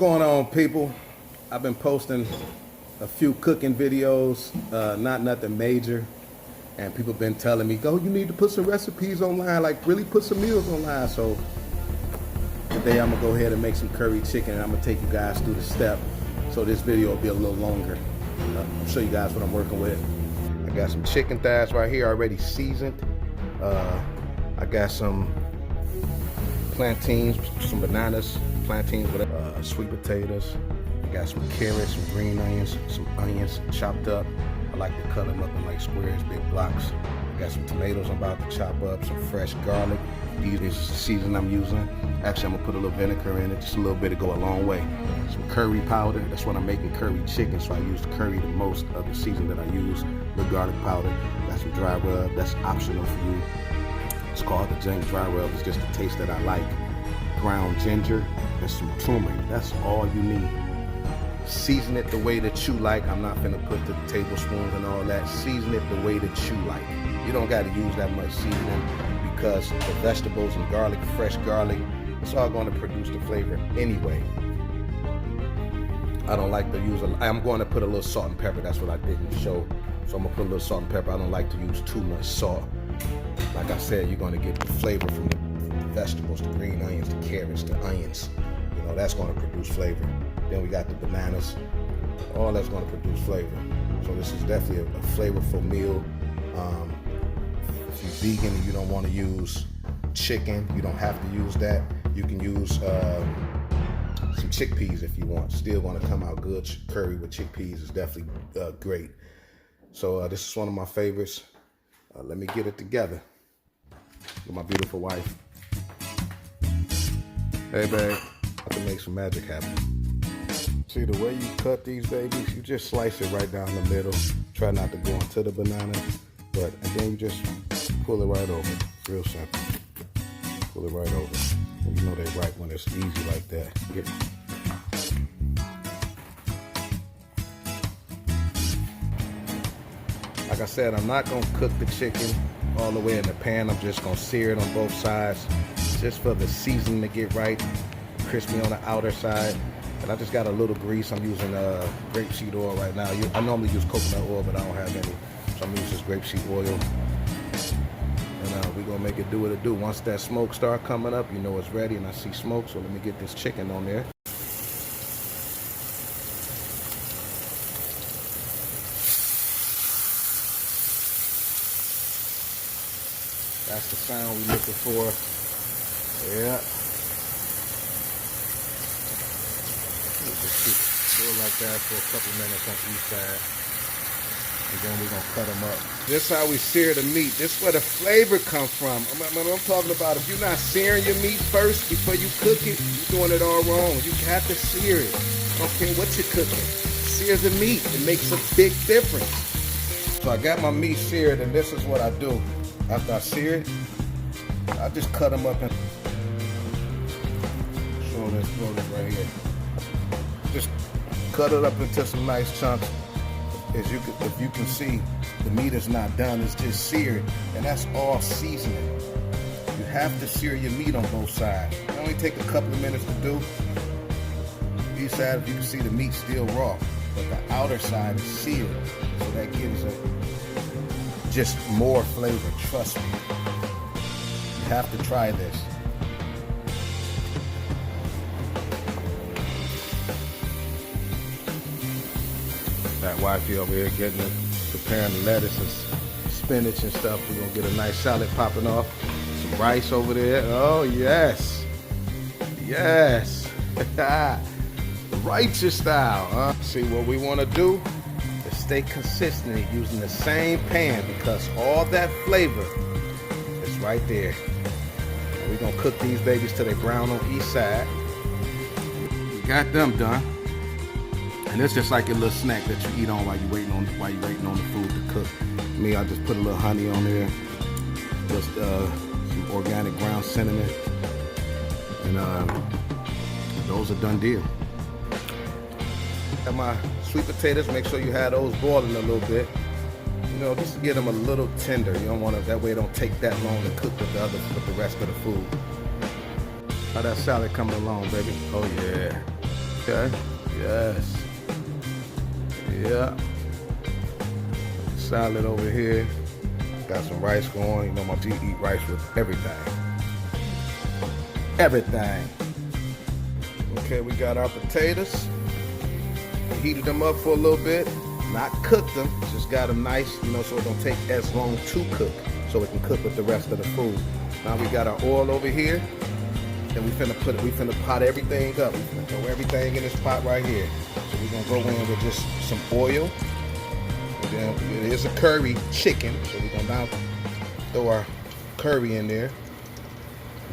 going on, people? I've been posting a few cooking videos, not nothing major, and people been telling me, "Oh, you need to put some recipes online, like really put some meals online." So today I'm gonna go ahead and make some curry chicken, and I'm gonna take you guys through the step. So this video will be a little longer. I'll show you guys what I'm working with. I got some chicken thighs right here already seasoned. I got some plantains, some bananas, plantains, whatever, sweet potatoes. I got some carrots, some green onions, some onions chopped up. I like to cut them up in like squares, big blocks. I got some tomatoes I'm about to chop up, some fresh garlic. These is the season I'm using. Actually, I'm gonna put a little vinegar in it, just a little bit to go a long way. Some curry powder, that's when I'm making curry chicken, so I use curry the most of the season that I use. A little garlic powder, got some dry rub, that's optional for you. It's called the James dry rub, it's just the taste that I like. Ground ginger, and some turmeric, that's all you need. Season it the way that you like. I'm not gonna put the tablespoons and all that. Season it the way that you like. You don't gotta use that much seasoning because the vegetables and garlic, fresh garlic, it's all gonna produce the flavor anyway. I don't like to use, I'm going to put a little salt and pepper, that's what I didn't show. So I'm gonna put a little salt and pepper. I don't like to use too much salt. Like I said, you're gonna get the flavor from the vegetables, the green onions, the carrots, the onions. You know, that's gonna produce flavor. Then we got the bananas. All that's gonna produce flavor. So this is definitely a flavorful meal. If you're vegan and you don't wanna use chicken, you don't have to use that. You can use some chickpeas if you want. Still gonna come out good. Curry with chickpeas is definitely great. So this is one of my favorites. Let me get it together with my beautiful wife. Hey babe, I can make some magic happen. See the way you cut these babies, you just slice it right down the middle. Try not to go into the banana, and then you just pull it right over. Real simple. Pull it right over. And you know they right when it's easy like that. Like I said, I'm not gonna cook the chicken all the way in the pan. I'm just gonna sear it on both sides, just for the seasoning to get right, crispy on the outer side. And I just got a little grease. I'm using grapeseed oil right now. I normally use coconut oil, but I don't have any, so I'm using this grapeseed oil. And we're gonna make it do what it do. Once that smoke start coming up, you know it's ready, and I see smoke, so let me get this chicken on there. That's the sound we're looking for. Yeah. Just keep it like that for a couple minutes on each side. And then we're gonna cut them up. This is how we sear the meat. This is where the flavor comes from. I'm talking about, if you're not searing your meat first before you cook it, you're doing it all wrong. You have to sear it. I don't care what you're cooking. Sear the meat. It makes a big difference. So I got my meat seared, and this is what I do. After I sear it, I just cut them up and show this right here. Just cut it up into some nice chunks. If you can see, the meat is not done, it's just seared, and that's all seasoning. You have to sear your meat on both sides. It only take a couple of minutes to do. Each side, if you can see, the meat's still raw, but the outer side is seared, so that gives it just more flavor, trust me. You have to try this. That wifey over here getting it, preparing the lettuce and spinach and stuff. We're gonna get a nice salad popping off. Some rice over there. Oh yes. Yes. Righteous style, huh? See, what we wanna do is stay consistent using the same pan, because all that flavor is right there. And we're gonna cook these babies till they brown on each side. We got them done. And it's just like a little snack that you eat on while you're waiting on the food to cook. Me, I just put a little honey on there, just some organic ground cinnamon, and those are done deal. Got my sweet potatoes. Make sure you have those boiling a little bit. You know, just to get them a little tender. You don't want to, that way it don't take that long to cook with the rest of the food. How that salad coming along, baby? Oh yeah. Okay. Yes. Yeah. Salad over here. Got some rice going. You know, my tea eat rice with everything. Everything. Okay, we got our potatoes. We heated them up for a little bit. Not cooked them, just got them nice, you know, so it don't take as long to cook, so it can cook with the rest of the food. Now we got our oil over here, and we finna pot everything up. We finna throw everything in this pot right here. So we're gonna go in with just some oil. And then it is a curry chicken, so we're gonna now throw our curry in there,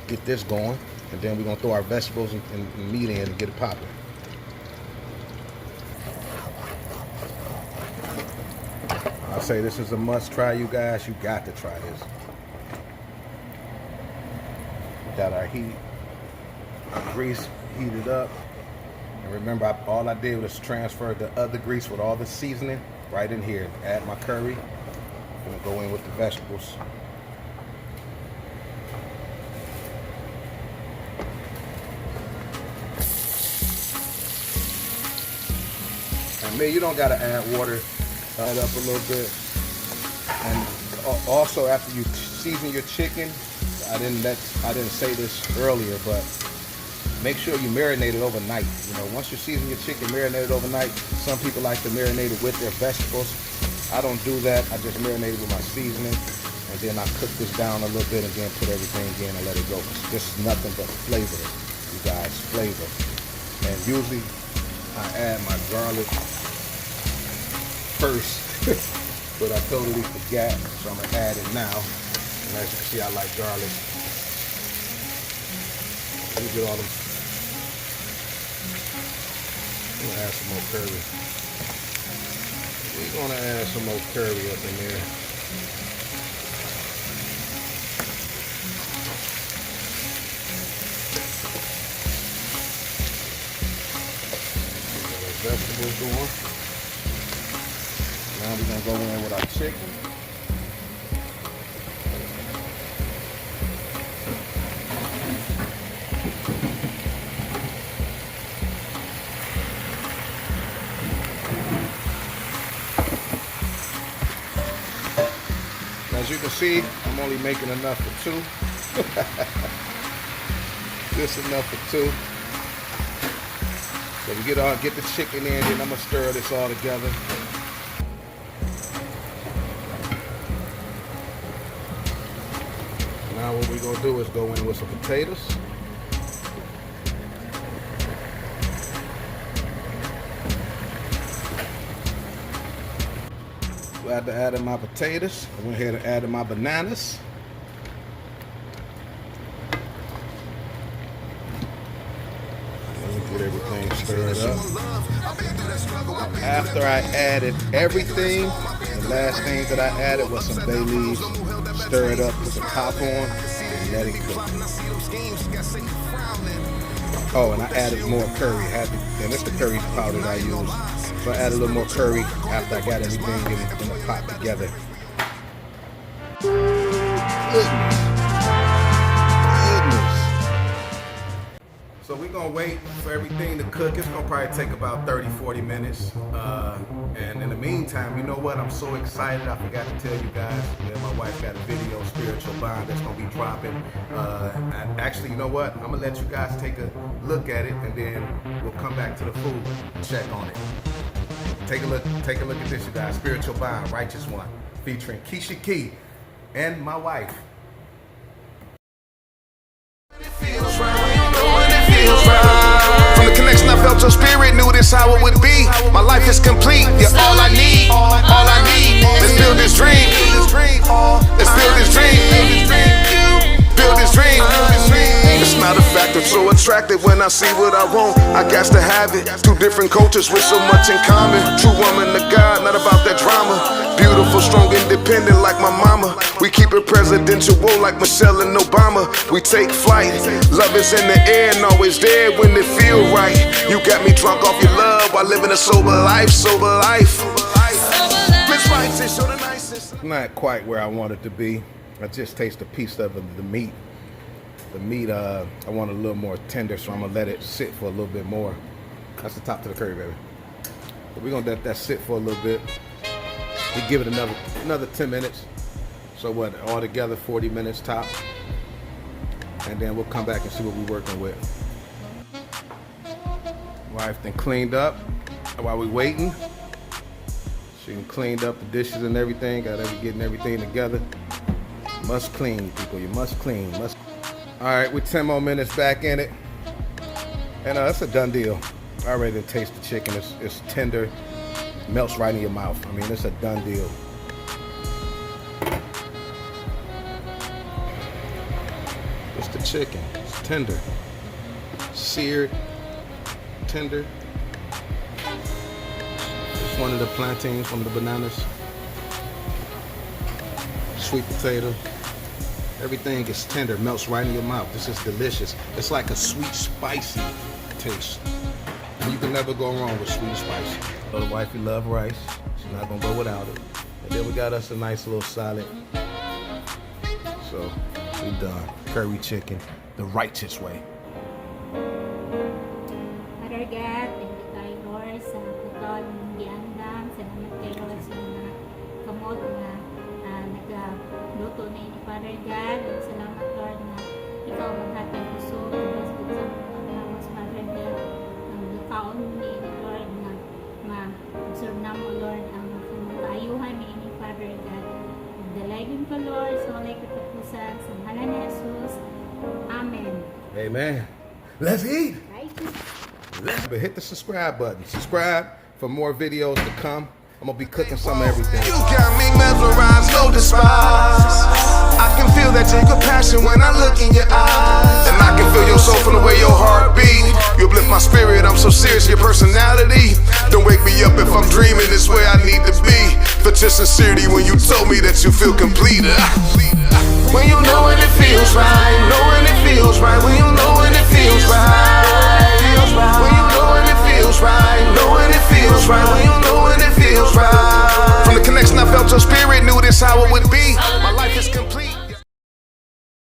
get this going, and then we're gonna throw our vegetables and meat in and get it popping. I say this is a must try, you guys. You got to try this. We got our grease heated up. And remember, all I did was transfer the other grease with all the seasoning right in here. Add my curry. I'm gonna go in with the vegetables. And man, you don't gotta add water. Add up a little bit. And also, after you season your chicken, I didn't say this earlier, but make sure you marinate it overnight. You know, once you season your chicken, marinate it overnight. Some people like to marinate it with their vegetables. I don't do that. I just marinate it with my seasoning, and then I cook this down a little bit, and then put everything in and let it go. This is nothing but flavor, you guys, flavor. And usually, I add my garlic first, but I totally forgot, so I'm gonna add it now. And as you can see, I like garlic. Let me get all them. I'm gonna add some more curry. We're gonna add some more curry up in there. Get our vegetables going. Now we're gonna go in with our chicken. As you can see, I'm only making enough for two. Just enough for two. So we get the chicken in, then I'm gonna stir this all together. Now what we're gonna do is go in with some potatoes. So after adding my potatoes, I went ahead and added my bananas. Let me get everything stirred up. After I added everything, the last thing that I added was some bay leaves. Stir it up, put the top on, and let it cook. Oh, and I added more curry. And it's the curry powder that I use. So I added a little more curry after I got everything in the pot together. Goodness. So we're gonna wait for everything to cook. It's gonna probably take about 30-40 minutes. And in the meantime, you know what? I'm so excited. I forgot to tell you guys that my wife got a video, Spiritual Bond, that's gonna be dropping. Actually, you know what? I'm gonna let you guys take a look at it, and then we'll come back to the food and check on it. Take a look at this, you guys. Spiritual Bond, Righteous One, featuring Keisha Key and my wife. From the connection I felt, your spirit knew this how it would be. My life is complete, you're all I need, all I need. Let's build this dream, let's build this dream, build this dream. It's not a fact, I'm so attracted when I see what I want. I got to have it. Two different cultures with so much in common. True woman to God, not about that drama. Beautiful, strong, independent like my mama. We keep it presidential like Michelle and Obama. We take flight. Love is in the air and always there when it feel right. You got me drunk off your love while living a sober life, sober life. Not quite where I want it to be. I just taste a piece of the meat. The meat, I want a little more tender, so I'm gonna let it sit for a little bit more. That's the top to the curry, baby. But we're gonna let that sit for a little bit. We give it another 10 minutes. So what, all together 40 minutes top. And then we'll come back and see what we're working with. Wife then cleaned up while we're waiting. She done cleaned up the dishes and everything, getting everything together. Must clean, people, you must clean. All right, we're 10 more minutes back in it. And that's a done deal. I already taste the chicken, it's tender, melts right in your mouth. I mean, it's a done deal. It's the chicken, it's tender, seared, tender. It's one of the plantains, one of the bananas. Sweet potato. Everything is tender, melts right in your mouth. This is delicious. It's like a sweet, spicy taste. And you can never go wrong with sweet and spicy. So the wifey love rice. She's not gonna go without it. And then we got us a nice little salad. So we done. Curry chicken, the righteous way. Father God, thank you tayo Lord sa putod ng giandam. Salamat kay Lord sa mga kamot na nagluto na ni Father God. Salamat Lord na ikaw maghatag puso. Tapos kung sa mga Father God, ang nakaon ni Lord na ma-observe na mo Lord ang ayuhan ni Father God. Dalagin ko Lord sa walay katapusan sa ngalan ni Jesus. Amen. Amen. Let's eat. Right? But hit the subscribe button. Subscribe for more videos to come. I'm gonna be cooking some of everything. You got me mesmerized, no despise. I can feel that your passion when I look in your eyes. And I can feel your soul from the way your heart beat. You uplift my spirit, I'm so serious, your personality. Don't wake me up if I'm dreaming, this way I need to be. Felt your sincerity when you told me that you feel complete. When you know when it feels right, know when it feels right, when you know when it feels right.